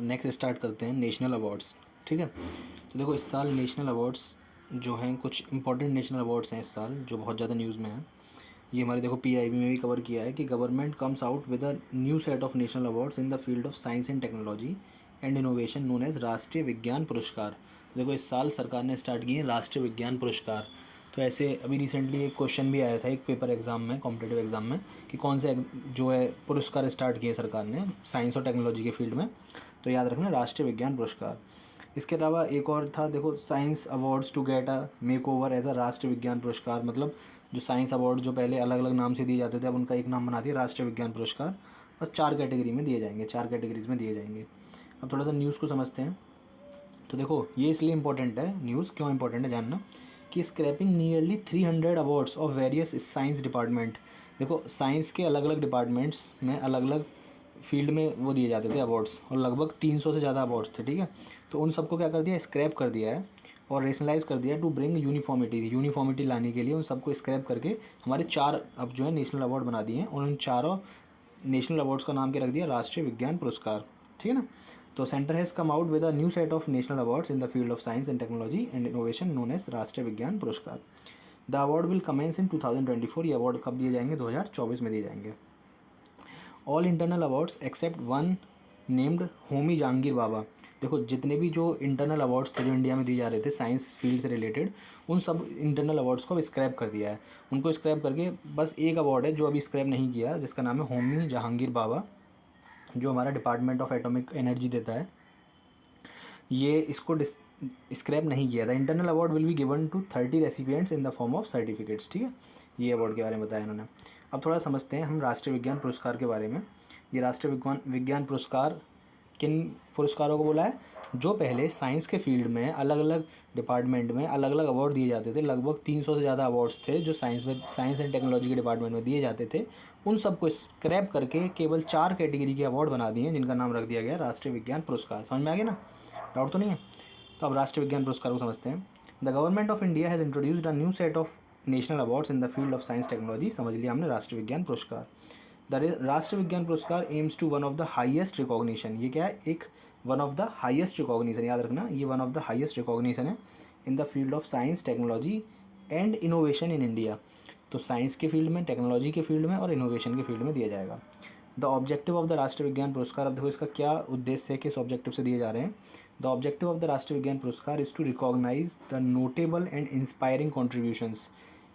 अब next start करते हैं नेशनल अवार्ड्स। ठीक है, तो देखो इस साल नेशनल अवार्ड्स जो हैं, कुछ इंपॉर्टेंट नेशनल अवार्ड्स हैं इस साल जो बहुत ज़्यादा न्यूज़ में हैं। ये हमारे देखो पीआईबी में भी कवर किया है कि government comes out with a new set of national awards in the field of science and technology and innovation known as Rashtriya Vigyan पुरस्कार। देखो इस साल सरकार ने स्टार्ट किए राष्ट्रीय विज्ञान पुरस्कार। तो ऐसे अभी रिसेंटली एक क्वेश्चन भी आया था एक पेपर एग्जाम में, कॉम्पिटेटिव एग्जाम में, कि कौन से जो है पुरस्कार स्टार्ट किए सरकार ने साइंस और टेक्नोलॉजी के फील्ड में। तो याद रखना राष्ट्रीय विज्ञान पुरस्कार। इसके अलावा एक और था देखो, science awards to get a make over as a Rashtriya Vigyan पुरस्कार। मतलब जो साइंस अवार्ड जो पहले अलग अलग नाम से दिए जाते थे, अब उनका एक नाम बना दिया राष्ट्रीय विज्ञान पुरस्कार, और 4 कैटेगरी में दिए जाएंगे, 4 कैटेगरीज में दिए जाएंगे। अब थोड़ा सा न्यूज़ को समझते हैं। तो देखो ये इसलिए इंपॉर्टेंट है, न्यूज़ क्यों इंपॉर्टेंट है जानना, कि scrapping nearly 300 awards of various science department. देखो साइंस के अलग अलग डिपार्टमेंट्स में अलग अलग फील्ड में वो दिए जाते थे अवार्ड्स, और लगभग 300 से ज़्यादा अवार्ड्स थे। ठीक है, तो उन सबको क्या कर दिया, स्क्रैप कर दिया है और रेशनलाइज कर दिया टू ब्रिंग यूनिफॉर्मिटी लाने के लिए उन सबको स्क्रैप करके हमारे 4 अब जो है नेशनल अवार्ड बना दिए हैं, और उन चारों नेशनल अवार्ड्स का नाम क्या रख दिया, राष्ट्रीय विज्ञान पुरस्कार। ठीक है ना। तो centre has come out with a new set of national awards in the field of science and technology and innovation known as Rashtriya Vigyan Puraskar. The award will commence in 2024। ये अवार्ड कब दिए जाएंगे, 2024 में दिए जाएंगे। All internal awards except one named Homi Jahangir Bhabha. देखो जितने भी जो इंटरनल अवार्ड्स थे जो इंडिया में दिए जा रहे थे साइंस फील्ड से रिलेटेड, उन सब इंटरनल अवार्ड्स को स्क्रैप कर दिया है। उनको स्क्रैप करके बस एक अवार्ड है जो अभी स्क्रैप नहीं किया, जिसका नाम है होमी जहांगीर बाबा, जो हमारा डिपार्टमेंट ऑफ एटॉमिक एनर्जी देता है। ये इसको स्क्रैप नहीं किया था। Internal award will be given to 30 recipients in the form of certificates. ठीक है, ये अवार्ड के बारे में बताया इन्होंने। अब थोड़ा समझते हैं हम राष्ट्रीय विज्ञान पुरस्कार के बारे में। ये राष्ट्रीय विज्ञान पुरस्कार किन पुरस्कारों को बोला है, जो पहले साइंस के फील्ड में अलग अलग डिपार्टमेंट में अलग अलग अवार्ड दिए जाते थे। लगभग 300 से ज़्यादा अवार्ड्स थे जो साइंस एंड टेक्नोलॉजी के डिपार्टमेंट में दिए जाते थे। उन सबको स्क्रैप करके केवल 4 कैटेगरी के अवार्ड बना दिए, जिनका नाम रख दिया गया राष्ट्रीय विज्ञान पुरस्कार। समझ में आ गया ना, डाउट तो नहीं है। तो अब राष्ट्रीय विज्ञान पुरस्कार को समझते हैं। The government of India has introduced a new set of national awards in the field of science technology. समझ लिया हमने राष्ट्रीय Vigyan Puraskar. The Rashtriya Vigyan Puraskar aims to one of the highest recognition. ये क्या है, एक one of the highest recognition, याद रखना ये one of the highest recognition है in the field of science technology and innovation in India. तो साइंस के फील्ड में, टेक्नोलॉजी के फील्ड में और इनोवेशन के फील्ड में दिया जाएगा। The objective of the Rashtriya Vigyan पुरस्कार, अब देखो इसका क्या उद्देश्य है, किस ऑब्जेक्टिव से दिए जा रहे हैं। The objective of the Rashtriya Vigyan Puraskar is to recognize the notable and inspiring contributions.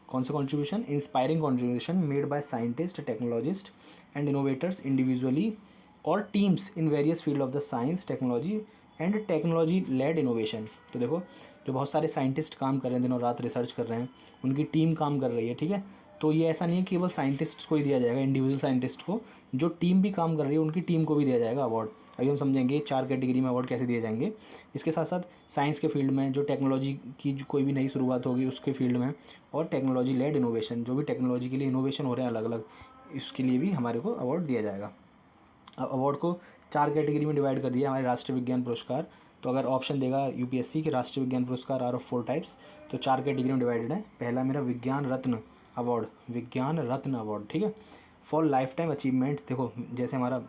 कौन से contribution, inspiring contribution made by scientist, technologist and innovators individually और teams in various field of the science technology and technology led innovation. तो देखो जो बहुत सारे scientist काम कर रहे हैं, दिनों रात रिसर्च कर रहे हैं, उनकी टीम काम कर रही है। ठीक है, तो ये ऐसा नहीं है केवल साइंटिस्ट को ही दिया जाएगा, इंडिविजुअल साइंटिस्ट को, जो टीम भी काम कर रही है उनकी टीम को भी दिया जाएगा अवार्ड। अभी हम समझेंगे 4 कैटेगरी में अवार्ड कैसे दिए जाएंगे। इसके साथ साथ साइंस के फील्ड में जो टेक्नोलॉजी की जो कोई भी नई शुरुआत होगी उसके फील्ड में, और टेक्नोलॉजी लेड इनोवेशन, जो भी टेक्नोलॉजी के लिए इनोवेशन हो रहे हैं अलग अलग, इसके लिए भी हमारे को अवार्ड दिया जाएगा। अब अवार्ड को 4 कैटेगरी में डिवाइड कर दिया हमारे राष्ट्रीय विज्ञान पुरस्कार। तो अगर ऑप्शन देगा यूपीएससी के राष्ट्रीय विज्ञान पुरस्कार आर ऑफ 4 टाइप्स, तो 4 कैटेगरी में डिवाइडेड है। पहला मेरा विज्ञान रत्न अवार्ड, विज्ञान रत्न अवार्ड। ठीक है, फॉर लाइफ टाइम अचीवमेंट्स। देखो जैसे हमारा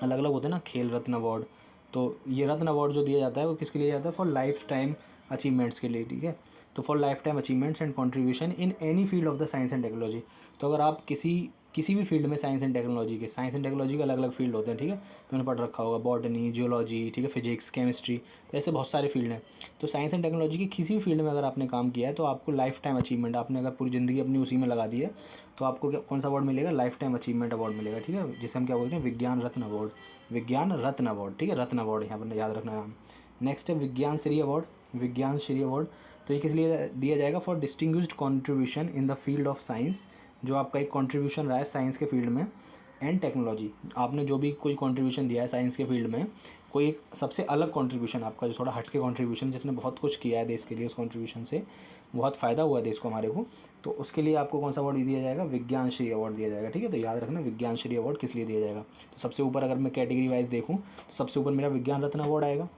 अलग अलग होते हैं ना, खेल रत्न अवार्ड, तो ये रत्न अवार्ड जो दिया जाता है वो किसके लिए जाता है, फॉर लाइफ टाइम अचीवमेंट्स के लिए। ठीक है, तो for life time achievements and contribution in any field of the science and technology. तो अगर आप किसी भी फील्ड में साइंस एंड टेक्नोलॉजी के अलग अलग फील्ड होते हैं। ठीक है, तो उन्हें पढ़ रखा होगा, बॉटनी, जियोलॉजी, ठीक है, फिजिक्स, केमिस्ट्री, तो ऐसे बहुत सारे फील्ड हैं। तो साइंस एंड टेक्नोलॉजी की किसी भी फील्ड में अगर आपने काम किया है तो आपको लाइफ टाइम अचीवमेंट, आपने अगर पूरी ज़िंदगी अपनी उसी में लगा दी है, तो आपको कौन सा अवार्ड मिलेगा, लाइफ टाइम अचीवमेंट अवार्ड मिलेगा। ठीक है, जिसे हम क्या बोलते हैं, विज्ञान रत्न अवार्ड, विज्ञान रत्न अवार्ड। ठीक है, रत्न अवार्ड यहाँ पर याद रखना नाम। नेक्स्ट है विज्ञान श्री अवार्ड, विज्ञान श्री अवार्ड। तो ये किस लिए दिया जाएगा, for distinguished contribution in the field of science, जो आपका एक कॉन्ट्रीब्यूशन रहा है साइंस के फील्ड में एंड टेक्नोलॉजी। आपने जो भी कोई कॉन्ट्रीब्यूशन दिया है साइंस के फील्ड में, कोई एक सबसे अलग कॉन्ट्रीब्यूशन आपका जो थोड़ा हट के कॉन्ट्रीब्यूशन, जिसने बहुत कुछ किया है देश के लिए, उस कॉन्ट्रीब्यूशन से बहुत फ़ायदा हुआ है देश को, हमारे को, तो उसके लिए आपको कौन सा अवार्ड दिया जाएगा, विज्ञान श्री अवार्ड दिया जाएगा। ठीक है, तो याद रखना विज्ञान श्री अवार्ड किस लिए दिया जाएगा। तो सबसे ऊपर अगर मैं कैटेगरी वाइज देखूँ तो सबसे ऊपर मेरा विज्ञान रत्न अवार्ड आएगा,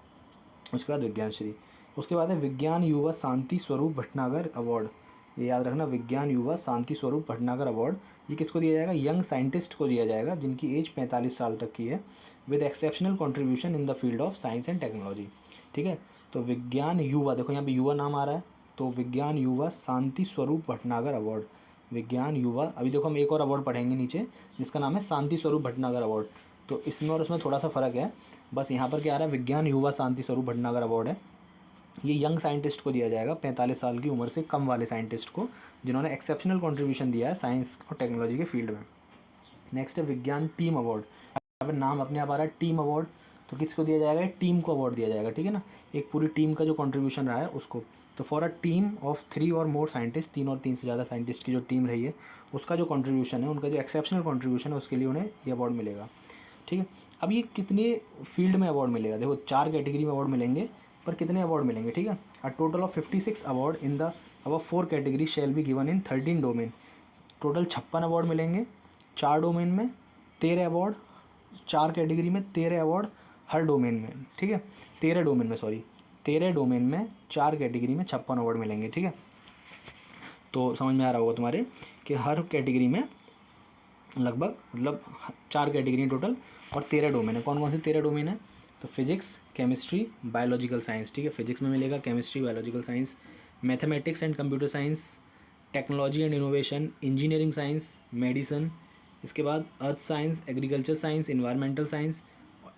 उसके बाद विज्ञान श्री, उसके बाद है विज्ञान युवा शांति स्वरूप भटनागर अवार्ड। ये याद रखना, विज्ञान युवा शांति स्वरूप भटनागर अवार्ड, ये किसको दिया जाएगा? यंग साइंटिस्ट को दिया जाएगा जिनकी एज 45 साल तक की है, with exceptional contribution in the field of science and technology. ठीक है, तो विज्ञान युवा, देखो यहाँ पे युवा नाम आ रहा है, तो विज्ञान युवा शांति स्वरूप भटनागर अवार्ड, विज्ञान युवा। अभी देखो हम एक और अवार्ड पढ़ेंगे नीचे जिसका नाम है शांति स्वरूप भटनागर अवार्ड, तो इसमें और उसमें थोड़ा सा फ़र्क है। बस यहाँ पर क्या आ रहा है, विज्ञान युवा शांति स्वरूप भटनागर अवार्ड है, ये यंग साइंटिस्ट को दिया जाएगा, 45 साल की उम्र से कम वाले साइंटिस्ट को, जिन्होंने एक्सेप्शनल कंट्रीब्यूशन दिया है साइंस और टेक्नोलॉजी के फील्ड में। नेक्स्ट है विज्ञान टीम अवार्ड, यहाँ पे नाम अपने आप आ रहा है टीम अवार्ड, तो किसको दिया जाएगा? टीम को अवार्ड दिया जाएगा, ठीक है ना, एक पूरी टीम का जो कंट्रीब्यूशन रहा है उसको। तो फॉर अ टीम ऑफ 3 और मोर साइंटिस्ट, 3 और 3 से ज़्यादा साइंटिस्ट की जो टीम रही है उसका जो कंट्रीब्यूशन है, उनका जो एक्सेप्शनल कंट्रीब्यूशन है, उसके लिए उन्हें ये अवार्ड मिलेगा। ठीक है, अब ये कितने फील्ड में अवार्ड मिलेगा? देखो 4 कैटेगरी में अवार्ड मिलेंगे, पर कितने अवार्ड मिलेंगे? ठीक है, a total of 56 award in the अब 4 category shall be given in 13 domain, total 56 award मिलेंगे 4 डोमेन में, 13 अवार्ड 4 कैटेगरी में, 13 अवार्ड हर डोमेन में। ठीक है, 13 डोमेन में, सॉरी 13 डोमेन में 4 कैटेगरी में 56 अवार्ड मिलेंगे। ठीक है, तो समझ में आ रहा होगा तुम्हारे कि हर कैटेगरी में लगभग मतलब 4 कैटेगरी टोटल और 13 डोमेन है। कौन कौन से 13 डोमेन है? तो फिजिक्स, केमिस्ट्री, बायोलॉजिकल साइंस। ठीक है, फिजिक्स में मिलेगा chemistry, biological science, mathematics and computer science, technology and innovation, engineering science, medicine, इसके बाद earth science, agriculture science, environmental science,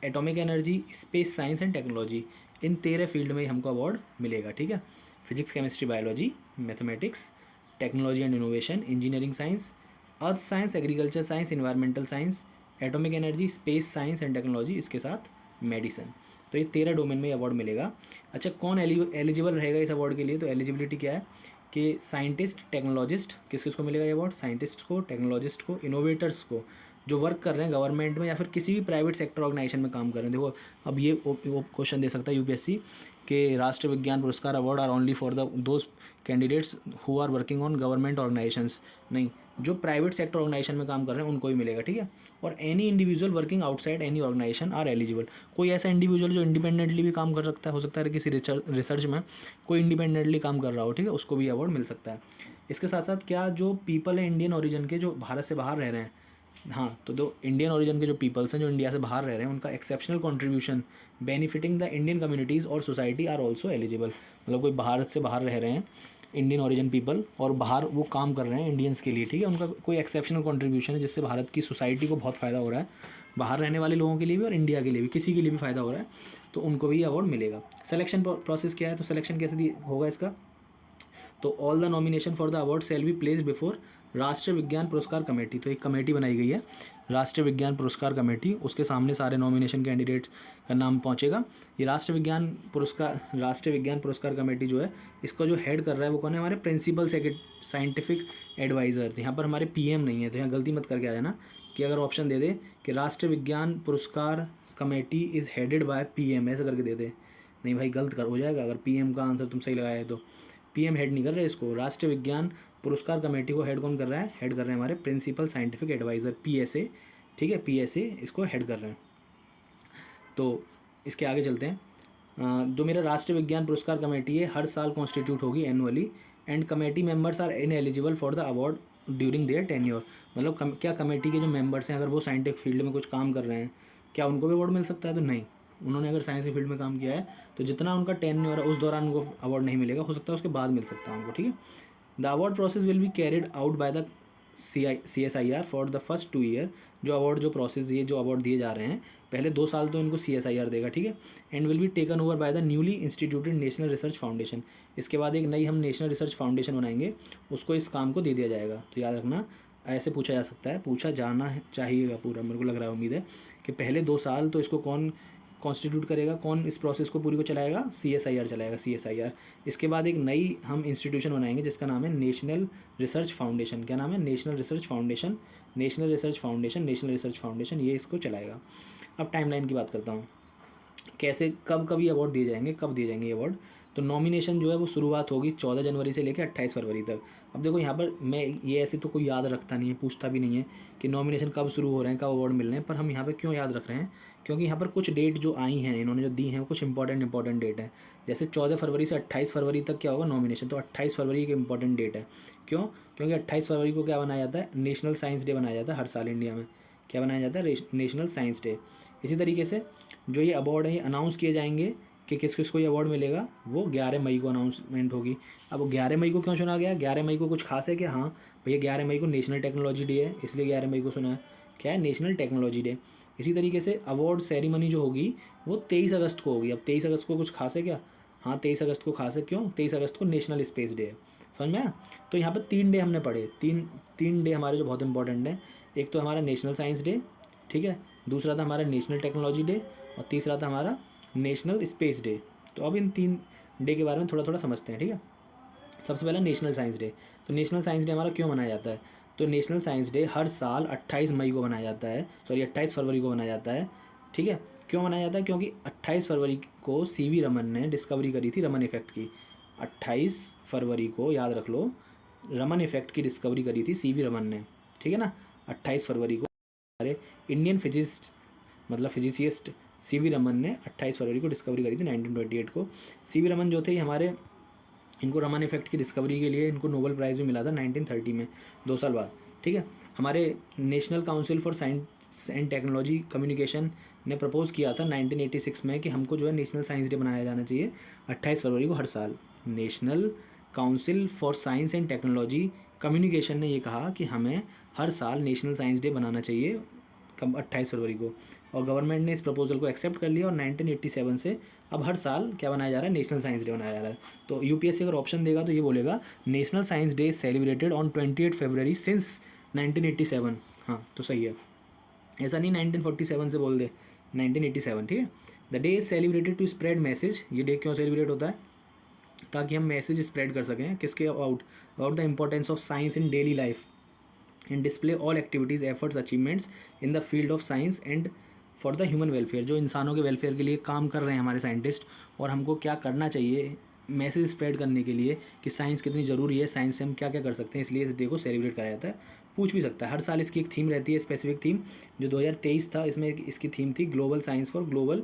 atomic energy, space science and technology. इन 13 field में हमको award मिलेगा। ठीक है, physics, chemistry, biology, mathematics, technology and innovation, engineering science, earth science, agriculture science, environmental science, atomic energy, space science and technology, इसके साथ medicine. तो ये 13 डोमेन में अवार्ड मिलेगा। अच्छा, कौन एलिजिबल रहेगा इस अवार्ड के लिए? तो एलिजिबिलिटी क्या है कि साइंटिस्ट, टेक्नोलॉजिस्ट, किस किस को मिलेगा ये अवार्ड? साइंटिस्ट को, टेक्नोलॉजिस्ट को, इनोवेटर्स को, जो वर्क कर रहे हैं गवर्नमेंट में या फिर किसी भी प्राइवेट सेक्टर ऑर्गेनाइजेशन में काम कर रहे हैं। देखो अब ये क्वेश्चन दे सकता है यूपीएससी कि Rashtriya Vigyan Puraskar award are only for the those candidates who are working on government organisations. नहीं, जो प्राइवेट सेक्टर ऑर्गेनाइजेशन में काम कर रहे हैं उनको ही मिलेगा। ठीक है, और any individual working outside any organisation are eligible. कोई ऐसा इंडिविजुअल जो इंडिपेंडेंटली भी काम कर सकता है, हो सकता है किसी रिसर्च में कोई इंडिपेंडेंटली काम कर रहा हो, ठीक है, उसको भी अवार्ड मिल सकता है। इसके साथ साथ क्या जो पीपल है इंडियन ओरिजिन के, जो भारत से बाहर रह रहे हैं, हाँ, तो जो इंडियन ओरिजिन के जो पीपल्स हैं जो इंडिया से बाहर रह रहे हैं, उनका exceptional contribution benefiting the Indian communities और सोसाइटी आर ऑल्सो एलिजिबल। मतलब कोई भारत से बाहर रह रहे हैं इंडियन ओरिजिन पीपल और बाहर वो काम कर रहे हैं इंडियंस के लिए, ठीक है, उनका कोई एक्सेप्शनल कंट्रीब्यूशन है जिससे भारत की सोसाइटी को बहुत फ़ायदा हो रहा है, बाहर रहने वाले लोगों के लिए भी और इंडिया के लिए भी, किसी के लिए भी फ़ायदा हो रहा है, तो उनको भी अवार्ड मिलेगा। सिलेक्शन प्रोसेस क्या है? तो सिलेक्शन कैसे होगा इसका? तो all the nomination for the award shall be place before राष्ट्रीय विज्ञान पुरस्कार कमेटी। तो एक कमेटी बनाई गई है राष्ट्रीय विज्ञान पुरस्कार कमेटी, उसके सामने सारे नॉमिनेशन कैंडिडेट्स का नाम पहुंचेगा। ये राष्ट्रीय विज्ञान पुरस्कार कमेटी जो है, इसको जो हेड कर रहा है वो कौन है? हमारे प्रिंसिपल साइंटिफिक एडवाइज़र। यहाँ पर हमारे पीएम नहीं है, तो यहाँ गलती मत करके आ जाना कि अगर ऑप्शन दे दे कि राष्ट्रीय विज्ञान पुरस्कार committee is headed by PM, ऐसा करके दे दे, नहीं भाई गलत हो जाएगा अगर पीएम का आंसर तुम सही लगाया है तो। पीएम हेड नहीं कर रहे इसको, राष्ट्रीय विज्ञान पुरस्कार कमेटी को हेड कौन कर रहा है? हेड कर रहे हैं हमारे प्रिंसिपल साइंटिफिक एडवाइज़र, पीएसए। ठीक है, पीएसए इसको हेड कर रहे हैं। तो इसके आगे चलते हैं। जो मेरा राष्ट्रीय विज्ञान पुरस्कार कमेटी है हर साल कॉन्स्टिट्यूट होगी annually, and committee members are in eligible for the award during their tenure. मतलब क्या कमेटी के जो मेंबर्स हैं अगर वो साइंटिफिक फील्ड में कुछ काम कर रहे हैं, क्या उनको भी अवार्ड मिल सकता है? तो नहीं, उन्होंने अगर साइंस के फील्ड में काम किया है तो जितना उनका टेन्योर है उस दौरान उनको अवार्ड नहीं मिलेगा, हो सकता है उसके बाद मिल सकता है उनको। ठीक है, the award process will be carried out by the CSIR for the first 2 year. जो अवार्ड जो प्रोसेस ये जो अवार्ड दिए जा रहे हैं पहले 2 साल तो इनको CSIR देगा, ठीक है, and will be taken over by the newly instituted national research foundation. इसके बाद एक नई हम नेशनल रिसर्च फाउंडेशन बनाएंगे, उसको इस काम को दे दिया जाएगा। तो याद रखना, ऐसे पूछा जा सकता है, पूछा जाना चाहिएगा पूरा, मेरे को लग रहा है, उम्मीद है कि पहले 2 साल तो इसको कौन कॉन्स्टिट्यूट करेगा, कौन इस प्रोसेस को पूरी को चलाएगा? CSIR चलाएगा, CSIR। इसके बाद एक नई हम इंस्टीट्यूशन बनाएंगे जिसका नाम है नेशनल रिसर्च फाउंडेशन। क्या नाम है? National research foundation, national research foundation, national research foundation, ये इसको चलाएगा। अब टाइमलाइन की बात करता हूँ, कैसे कब कब ये अवार्ड दिए जाएंगे, कब दिए जाएंगे ये अवार्ड? तो नॉमिनेशन जो है वो शुरुआत होगी 14 जनवरी से लेकर 28 फरवरी तक। अब देखो यहाँ पर मैं ये ऐसे तो कोई याद रखता नहीं है, पूछता भी नहीं है कि नॉमिनेशन कब शुरू हो रहे हैं, कब अवार्ड मिल रहे हैं, पर हम यहाँ पर क्यों याद रख रहे हैं, क्योंकि यहाँ पर कुछ डेट जो आई हैं इन्होंने जो दी हैं वो कुछ इंपॉर्टेंट डेट है। जैसे 14 फरवरी से 28 फरवरी तक क्या होगा नॉमिनेशन, तो 28 फरवरी एक इंपॉर्टेंट डेट है। क्यों? क्योंकि 28 फरवरी को क्या बनाया जाता है, नेशनल साइंस डे बनाया जाता है हर साल इंडिया में। क्या बनाया जाता है? National science day. इसी तरीके से जो ये अवार्ड है ये अनाउंस किए जाएंगे कि किस किस को ये अवार्ड मिलेगा, वो 11 मई को अनाउंसमेंट होगी। अब 11 मई को क्यों चुना गया? 11 मई को कुछ खास है कि हाँ भैया 11 मई को नेशनल टेक्नोलॉजी डे है, इसलिए 11 मई को सुना है। क्या है? National technology day. इसी तरीके से अवार्ड सेरेमनी जो होगी वो 23 अगस्त को होगी। अब 23 अगस्त को कुछ खास है क्या? हाँ 23 अगस्त को खास है। क्यों? 23 अगस्त को नेशनल स्पेस डे है। समझ में आया? तो यहाँ पर 3 डे हमने पढ़े, तीन डे हमारे जो बहुत इंपॉर्टेंट हैं। एक तो हमारा नेशनल साइंस डे, ठीक है, दूसरा था हमारा नेशनल टेक्नोलॉजी डे, और तीसरा था हमारा नेशनल स्पेस डे। तो अब इन 3 डे के बारे में थोड़ा थोड़ा समझते हैं, ठीक है। सबसे पहला नेशनल साइंस डे। तो नेशनल साइंस डे हमारा क्यों मनाया जाता है? तो नेशनल साइंस डे हर साल 28 मई को मनाया जाता है, सॉरी 28 फरवरी को मनाया जाता है, ठीक है। क्यों मनाया जाता है? क्योंकि 28 फरवरी को सीवी रमन ने डिस्कवरी करी थी रमन इफेक्ट की। 28 फरवरी को याद रख लो, रमन इफेक्ट की डिस्कवरी करी थी सीवी रमन ने, ठीक है ना। 28 फरवरी को हमारे इंडियन फिजिस्ट मतलब फिजिसिस्ट सीवी रमन ने 28 फरवरी को डिस्कवरी करी थी 1928 को। सीवी रमन जो थे ये हमारे, इनको रमन इफेक्ट की डिस्कवरी के लिए इनको नोबेल प्राइज़ भी मिला था 1930 में, 2 साल बाद, ठीक है। हमारे national council for science and technology communication ने प्रपोज किया था 1986 में कि हमको जो है नेशनल साइंस डे बनाया जाना चाहिए 28 फरवरी को हर साल। National council for science and technology communication ने ये कहा कि हमें हर साल नेशनल साइंस डे बनाना चाहिए कब, 28 फरवरी को, और गवर्नमेंट ने इस प्रपोजल को एक्सेप्ट कर लिया और 1987 से अब हर साल क्या बनाया जा रहा है? नेशनल साइंस डे बनाया जा रहा है। तो यूपीएससी अगर ऑप्शन देगा तो ये बोलेगा national science day celebrated on 28 February since 1987। हाँ तो सही है, ऐसा नहीं 1947 से बोल दे, 1987, ठीक है। The day is celebrated to spread message. ये डे क्यों सेलिब्रेट होता है? ताकि हम मैसेज स्प्रेड कर सकें, किसके? About the importance of science in daily life and display all activities efforts achievements in the field of science and for the human welfare. जो इंसानों के वेलफेयर के लिए काम कर रहे हैं हमारे साइंटिस्ट, और हमको क्या करना चाहिए मैसेज स्प्रेड करने के लिए कि साइंस कितनी ज़रूरी है, साइंस से हम क्या क्या कर सकते हैं, इसलिए इस डे को सेलिब्रेट कराया जाता है। पूछ भी सकता है, हर साल इसकी एक थीम रहती है, स्पेसिफिक थीम। जो 2023 था इसमें इसकी थीम थी global science for global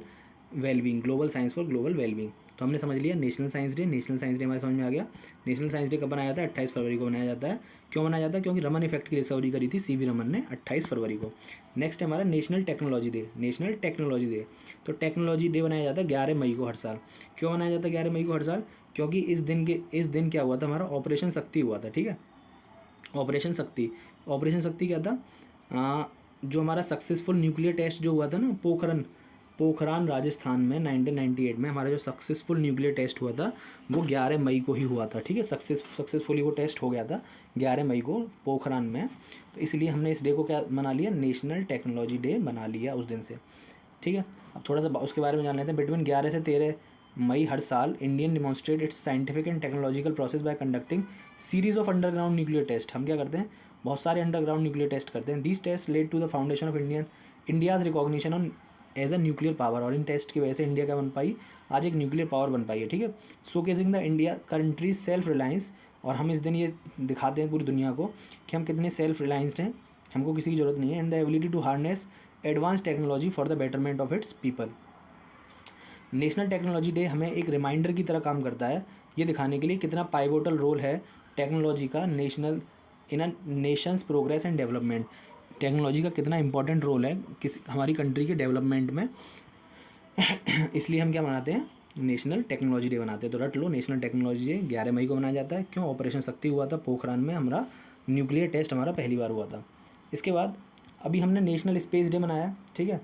wellbeing, global science for global wellbeing. तो हमने समझ लिया national science day. National science day हमारे समझ में आ गया। नेशनल साइंस डे कब बनाया जाता है? 28 फरवरी को बनाया जाता है। क्यों बनाया जाता है? क्योंकि रमन इफेक्ट की डिस्कवरी करी थी सीवी रमन ने 28 फरवरी को। नेक्स्ट है हमारा national technology day. National technology day, तो टेक्नोलॉजी डे बनाया जाता है 11 मई को हर साल। क्यों बनाया जाता है 11 मई को हर साल? क्योंकि इस दिन क्या हुआ था? हमारा ऑपरेशन शक्ति हुआ था, ठीक है। ऑपरेशन शक्ति क्या था? जो हमारा सक्सेसफुल न्यूक्लियर टेस्ट जो हुआ था ना, पोखरान राजस्थान में 1998 में हमारा जो सक्सेसफुल न्यूक्लियर टेस्ट हुआ था वो 11 मई को ही हुआ था, ठीक है। सक्सेसफुली वो टेस्ट हो गया था 11 मई को पोखरान में। तो इसलिए हमने इस डे को क्या बना लिया? नेशनल टेक्नोलॉजी डे बना लिया उस दिन से, ठीक है। अब थोड़ा सा उसके बारे में जान लेते हैं। बिटवीन 11 से 13 मई हर साल Indian demonstrate its scientific and technological process by conducting series of underground nuclear test. हम क्या करते हैं? बहुत सारे अंडरग्राउंड न्यूक्लियर टेस्ट करते हैं। This test led to the foundation of India's recognition on as a nuclear power. और इन टेस्ट की वजह से इंडिया क्या बन पाई? आज एक न्यूक्लियर पावर बन पाई है, ठीक है। Showcasing the India countries self reliance. और हम इस दिन ये दिखाते हैं पूरी दुनिया को कि हम कितने सेल्फ रिलायंस्ड हैं, हमको किसी की ज़रूरत नहीं है। And the ability to harness advance technology for the betterment of its people. National technology day हमें एक रिमाइंडर की तरह काम करता है, ये दिखाने के लिए कितना पाइवोटल रोल है टेक्नोलॉजी का in a nation's progress and development. Technology का कितना इंपॉर्टेंट रोल है हमारी कंट्री के डेवलपमेंट में। इसलिए हम क्या मनाते हैं? नेशनल टेक्नोलॉजी डे बनाते हैं। तो रट लो, नेशनल टेक्नोलॉजी डे 11 मई को मनाया जाता है। क्यों? ऑपरेशन शक्ति हुआ था पोखरान में, हमारा न्यूक्लियर टेस्ट हमारा पहली बार हुआ था। इसके बाद अभी हमने नेशनल स्पेस डे मनाया, ठीक है।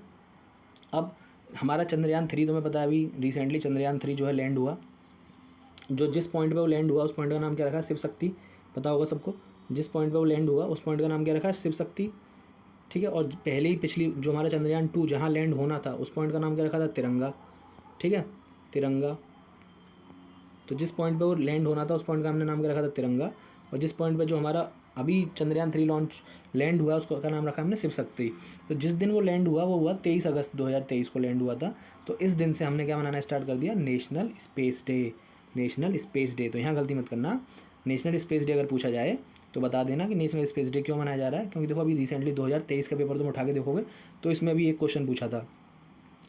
अब हमारा चंद्रयान 3, तुम्हें पता है अभी रिसेंटली चंद्रयान 3 जो है लैंड हुआ। जो जिस पॉइंट पे वो लैंड हुआ उस पॉइंट का नाम क्या रखा है? शिव शक्ति। पता होगा सबको, जिस पॉइंट पे वो लैंड हुआ उस पॉइंट का नाम क्या रखा है? शिव शक्ति, ठीक है। और पहले ही पिछली जो हमारा चंद्रयान 2 जहाँ लैंड होना था उस पॉइंट का नाम क्या रखा था? तिरंगा, ठीक है, तिरंगा। तो जिस पॉइंट पे वो लैंड होना था उस पॉइंट का हमने नाम क्या रखा था? तिरंगा। और जिस पॉइंट पे जो हमारा अभी चंद्रयान 3 लॉन्च लैंड हुआ उसका नाम रखा हमने शिव शक्ति। तो जिस दिन वो लैंड हुआ वो हुआ 23 अगस्त 2023 को लैंड हुआ था। तो इस दिन से हमने क्या मनाना स्टार्ट कर दिया? National space day. National space day. तो यहाँ गलती मत करना, नेशनल स्पेस डे अगर पूछा जाए तो बता देना कि नेशनल स्पेस डे क्यों मनाया जा रहा है, क्योंकि देखो अभी रिसेंटली 2023 का पेपर तुम उठा के देखोगे तो इसमें भी एक क्वेश्चन पूछा था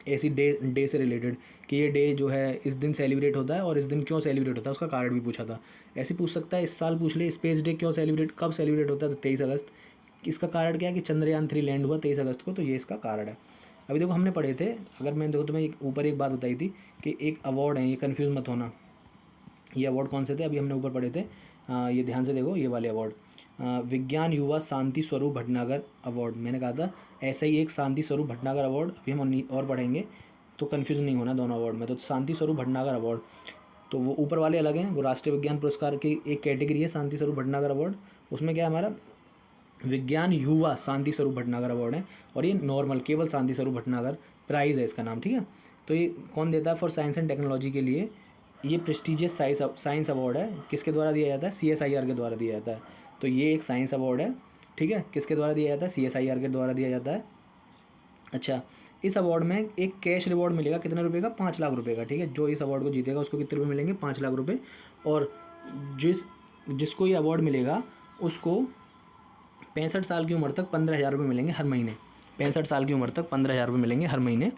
ऐसी डे से रिलेटेड कि ये डे जो है इस दिन सेलिब्रेट होता है और इस दिन क्यों सेलिब्रेट होता है, उसका कारण भी पूछा था। ऐसे पूछ सकता है, इस साल पूछ ले स्पेस डे क्यों सेलिब्रेट, कब सेलिब्रेट होता है, तो 23 अगस्त। इसका कारण क्या है कि चंद्रयान 3 लैंड हुआ 23 अगस्त को, तो ये इसका कारण है। अभी देखो हमने पढ़े थे, अगर मैं देखो तुम्हें ऊपर एक बात बताई थी कि एक अवार्ड है, ये कन्फ्यूज़ मत होना, ये अवार्ड कौन से थे अभी हमने ऊपर पढ़े थे, ये ध्यान से देखो, ये वाले अवार्ड, विज्ञान युवा शांति स्वरूप भटनागर अवार्ड, मैंने कहा था ऐसा ही एक शांति स्वरूप भटनागर अवार्ड अभी हम और पढ़ेंगे, तो कन्फ्यूज़ नहीं होना दोनों अवार्ड में। तो शांति स्वरूप भटनागर अवार्ड, तो वो ऊपर वाले अलग हैं, वो राष्ट्रीय विज्ञान पुरस्कार की एक कैटेगरी है शांति स्वरूप भटनागर अवार्ड, उसमें क्या है हमारा विज्ञान युवा शांति स्वरूप भटनागर अवार्ड है, और ये नॉर्मल केवल शांति स्वरूप भटनागर प्राइज़ है इसका नाम, ठीक है। तो ये कौन देता है, फॉर साइंस एंड टेक्नोलॉजी के लिए ये प्रेस्टिजियस साइंस अवार्ड है, किसके द्वारा दिया जाता है, CSIR के द्वारा दिया जाता है। तो ये एक साइंस अवार्ड है, ठीक है, किसके द्वारा दिया जाता है, CSIR के द्वारा दिया जाता है। अच्छा, इस अवार्ड में एक कैश रिवॉर्ड मिलेगा कितने रुपए का, 5 लाख रुपए का, ठीक है। जो इस अवार्ड को जीतेगा उसको कितने रुपए मिलेंगे, 5 लाख रुपए। और जिसको ये अवार्ड मिलेगा उसको 65 साल की उम्र तक 15,000 रुपये मिलेंगे हर महीने, 65 साल की उम्र तक 15,000 रुपये मिलेंगे हर महीने,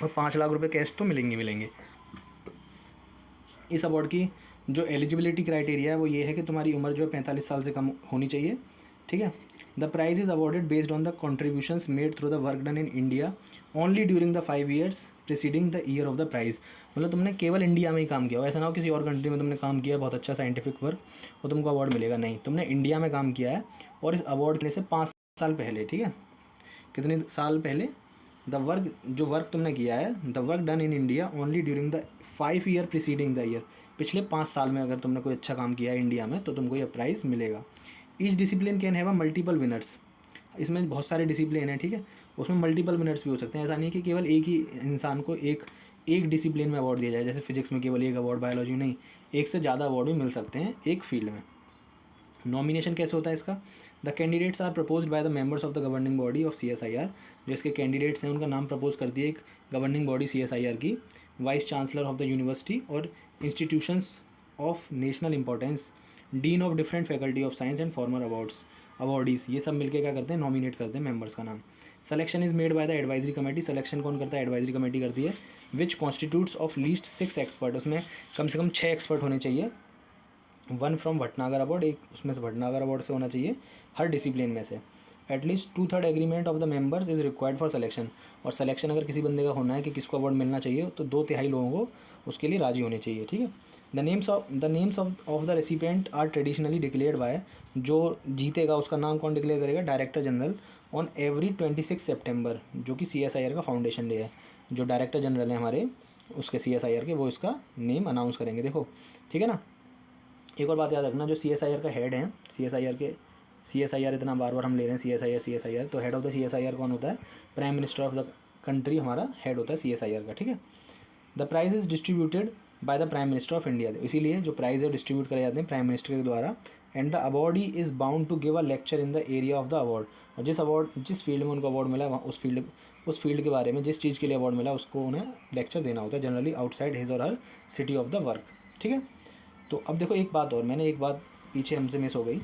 और 5 लाख रुपये कैश तो मिलेंगे। इस अवार्ड की जो एलिजिबिलिटी क्राइटेरिया है वो ये है कि तुम्हारी उम्र जो है 45 साल से कम होनी चाहिए, ठीक है। The prize is awarded based on the contributions made through the work done in India only during the 5 years preceding the year of the prize. मतलब तुमने केवल इंडिया में ही काम किया हो, ऐसा ना हो किसी और कंट्री में तुमने काम किया बहुत अच्छा साइंटिफिक वर्क और तुमको अवार्ड मिलेगा, नहीं, तुमने इंडिया में काम किया है और इस अवार्ड लेने से 5 साल पहले, ठीक है, कितने साल पहले, जो वर्क तुमने किया है, the work done in India only during the 5 year preceding the year, पिछले 5 साल में अगर तुमने कोई अच्छा काम किया है इंडिया में तो तुमको यह प्राइज़ मिलेगा। Each discipline can have a multiple winners, इसमें बहुत सारे डिसिप्लिन हैं, ठीक है, उसमें मल्टीपल विनर्स भी हो सकते हैं। ऐसा नहीं है कि केवल एक ही इंसान को एक डिसिप्लिन में अवार्ड दिया जाए, जैसे फिजिक्स में केवल एक अवार्ड, बायोलॉजी में नहीं, एक से ज़्यादा अवार्ड भी मिल सकते हैं एक फील्ड में। नॉमिनेशन कैसे होता है इसका, the candidates are proposed by the members of the governing body of CSIR, जो इसके कैंडिडेट्स हैं उनका नाम प्रपोज करती है एक गवर्निंग बॉडी CSIR की, vice chancellor of the university और institutions of national importance, dean of different faculty of science and former awardees, ये सब मिलकर क्या करते हैं, नॉमिनेट करते हैं मेंबर्स का नाम। Selection is made by the advisory committee, selection कौन करता है, एडवाइजरी कमेटी करती है, विच कॉन्स्टिट्यूट्स ऑफ लीस्ट 6 एक्सपर्ट, उसमें कम से कम 6 एक्सपर्ट होने चाहिए, 1 फ्रॉम भटनागर अवार्ड, एक उसमें से भटनागर अवार्ड से होना चाहिए हर डिसिप्लिन में से। At least 2/3 agreement of the members is required for selection, और सिलेक्शन अगर किसी बंदे का होना है कि किसको अवार्ड मिलना चाहिए तो 2/3 लोगों को उसके लिए राजी होने चाहिए, ठीक है। The names of the recipient are traditionally declared by, जो जीतेगा उसका नाम कौन डिक्लेयर करेगा, डायरेक्टर जनरल, ऑन एवरी 26 सितंबर, जो कि CSIR का फाउंडेशन डे है, जो डायरेक्टर जनरल हैं हमारे उसके CSIR के, वो इसका नेम अनाउंस करेंगे, देखो, ठीक है ना। एक और बात याद रखना, जो CSIR का हेड हैं, CSIR इतना बार बार हम ले रहे हैं CSIR, तो हेड ऑफ द CSIR कौन होता है, prime minister of the country हमारा हेड होता है CSIR का, ठीक है। The prize is distributed by the prime minister of India, इसीलिए जो प्राइज़ है डिस्ट्रीब्यूट करे जाते हैं प्राइम मिनिस्टर के द्वारा। And the awardee is bound to give a lecture in the area of the award, और जिस फील्ड में उनको अवार्ड मिला है उस फील्ड के बारे में, जिस चीज़ के लिए अवार्ड मिला उसको उन्हें लेक्चर देना होता है, जनरली आउटसाइड हिज और हर सिटी ऑफ द वर्क, ठीक है। तो अब देखो एक बात और, मैंने एक बात पीछे हमसे मिस हो गई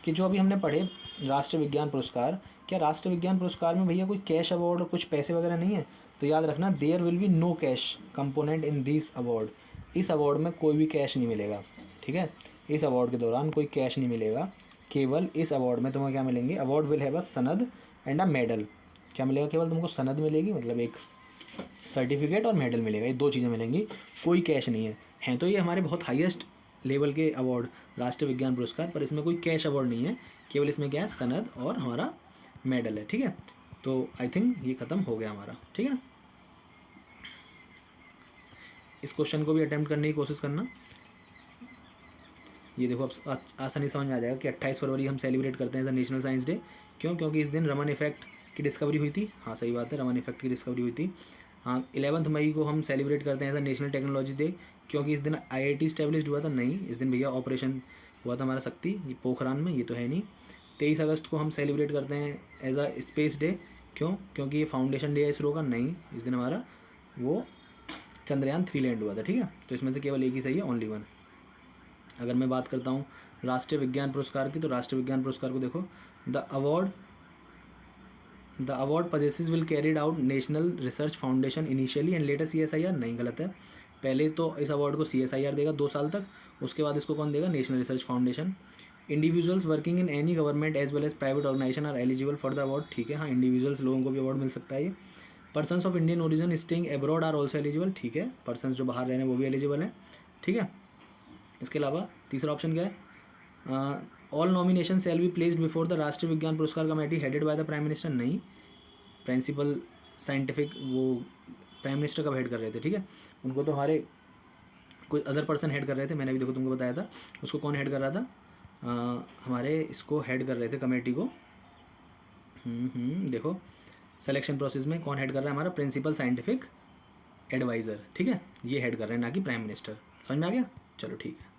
कि जो अभी हमने पढ़े राष्ट्रीय विज्ञान पुरस्कार, क्या राष्ट्रीय विज्ञान पुरस्कार में भैया कोई कैश अवार्ड और कुछ पैसे वगैरह नहीं है, तो याद रखना there will be no cash component in this award, इस अवार्ड में कोई भी कैश नहीं मिलेगा, ठीक है, इस अवार्ड के दौरान कोई कैश नहीं मिलेगा, केवल इस अवार्ड में तुम्हें क्या मिलेंगे, अवार्ड विल हैव अ सनद एंड अ मेडल, क्या मिलेगा, केवल तुमको सनद मिलेगी, मतलब एक सर्टिफिकेट और मेडल मिलेगा, ये 2 चीज़ें मिलेंगी, कोई कैश नहीं है तो ये हमारे बहुत हाईएस्ट लेवल के अवार्ड राष्ट्रीय विज्ञान पुरस्कार, पर इसमें कोई कैश अवार्ड नहीं है, केवल इसमें क्या है, सनद और हमारा मेडल है, ठीक है। तो आई थिंक ये ख़त्म हो गया हमारा, ठीक है ना। इस क्वेश्चन को भी अटेम्प्ट करने की कोशिश करना। ये देखो अब आसानी समझ में आ जाएगा कि 28 फरवरी हम सेलिब्रेट करते हैं as a national science day, क्यों, क्योंकि इस दिन रमन इफेक्ट की डिस्कवरी हुई थी, हाँ सही बात है, रमन इफेक्ट की डिस्कवरी हुई थी। हाँ, 11 मई को हम सेलिब्रेट करते हैं as a national technology day, क्योंकि इस दिन IIT इस्टेब्लिश हुआ था, नहीं, इस दिन भैया ऑपरेशन हुआ था हमारा शक्ति, ये पोखरान में, ये तो है नहीं। 23 अगस्त को हम सेलिब्रेट करते हैं एज अ स्पेस डे, क्यों, क्योंकि ये फाउंडेशन डे है इसरो का, नहीं, इस दिन हमारा वो चंद्रयान 3 लैंड हुआ था, ठीक है। तो इसमें से केवल एक ही सही है, ओनली वन। अगर मैं बात करता हूँ राष्ट्रीय विज्ञान पुरस्कार की, तो राष्ट्रीय विज्ञान पुरस्कार को देखो, the award possesses will carried out national research foundation initially and later CSIR। नहीं, गलत है। पहले तो इस अवार्ड को CSIR देगा 2 साल तक, उसके बाद इसको कौन देगा, national research foundation. Individuals working in any government as well as private organisation are eligible for the award. ठीक है, हाँ, इंडिविजुअल्स लोगों को भी अवार्ड मिल सकता है ये। Persons of Indian origin staying abroad are also eligible. ठीक है, पर्सन्स जो बाहर रह रहे हैं वो भी एलिजिबल हैं, ठीक है। इसके अलावा तीसरा ऑप्शन क्या है, all nomination shall be placed before the Rashtriya Vigyan पुरस्कार committee headed by the prime minister. नहीं, प्रिंसिपल साइंटिफिक वो प्राइम मिनिस्टर कब हेड कर रहे थे, ठीक है। उनको तो हमारे कोई अदर पर्सन हेड कर रहे थे, मैंने अभी देखो तुमको बताया था। उसको कौन हेड कर रहा था, हमारे इसको हेड कर रहे थे कमेटी को। देखो सिलेक्शन प्रोसेस में कौन हेड कर रहा है, हमारा प्रिंसिपल साइंटिफिक एडवाइज़र, ठीक है, ये हेड कर रहे हैं, ना कि प्राइम मिनिस्टर। समझ में आ गया, चलो ठीक है।